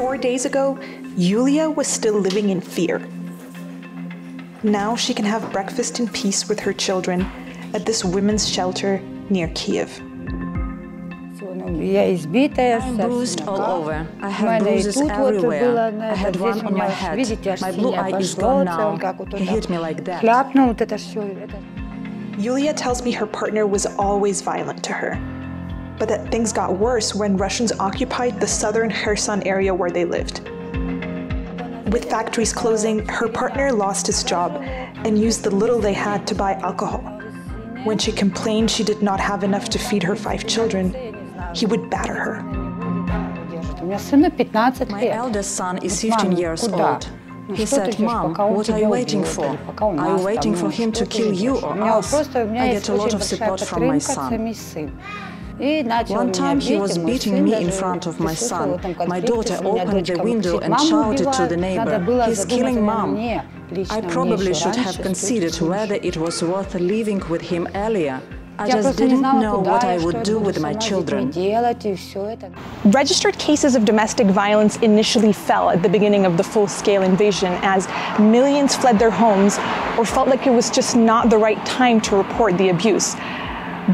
4 days ago, Yulia was still living in fear. Now she can have breakfast in peace with her children at this women's shelter near Kiev. I'm bruised all over. I have bruises everywhere. I had one on my head. My blue eye is gone now. He hit me like that. Yulia tells me her partner was always violent to her, but that things got worse when Russians occupied the southern Kherson area where they lived. With factories closing, her partner lost his job and used the little they had to buy alcohol. When she complained she did not have enough to feed her 5 children, he would batter her. My eldest son is 15 years old. He said, "Mom, what are you waiting for? Are you waiting for him to kill you or us?" I get a lot of support from my son. One time he was beating me in front of my son. My daughter opened the window and shouted to the neighbor, "He's killing Mom." I probably should have considered whether it was worth living with him earlier. I just didn't know what I would do with my children. Registered cases of domestic violence initially fell at the beginning of the full-scale invasion as millions fled their homes or felt like it was just not the right time to report the abuse.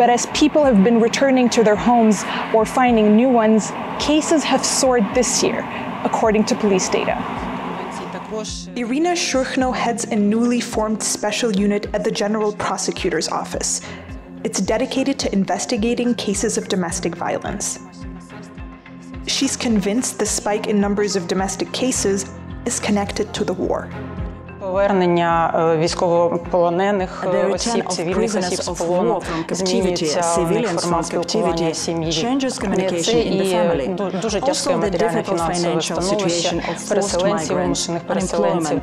But as people have been returning to their homes or finding new ones, cases have soared this year, according to police data. Irina Shurkhno heads a newly formed special unit at the General Prosecutor's Office. It's dedicated to investigating cases of domestic violence. She's convinced the spike in numbers of domestic cases is connected to the war. The return of prisoners of war from captivity, civilians from captivity, changes communication in the family. Also the difficult financial situation of forced migrants, unemployment,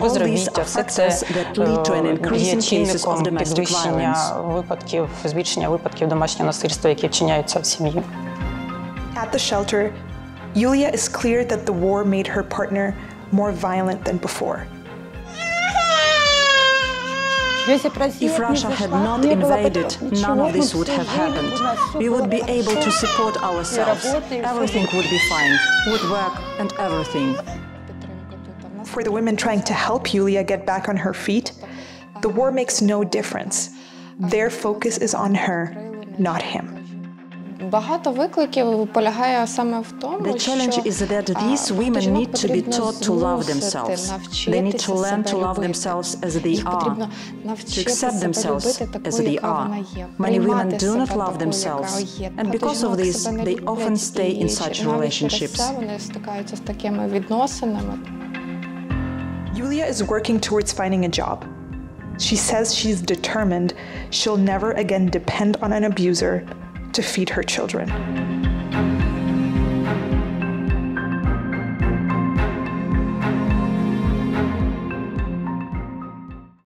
all these are factors that lead to an increase in cases of domestic violence. At the shelter, Yulia is clear that the war made her partner more violent than before. If Russia had not invaded, none of this would have happened. We would be able to support ourselves. Everything would be fine, would work and everything. For the women trying to help Yulia get back on her feet, the war makes no difference. Their focus is on her, not him. The challenge is that these women need to be taught to love themselves. They need to learn to love themselves as they are, to accept themselves as they are. Many women do not love themselves, and because of this, they often stay in such relationships. Yulia is working towards finding a job. She says she's determined she'll never again depend on an abuser to feed her children.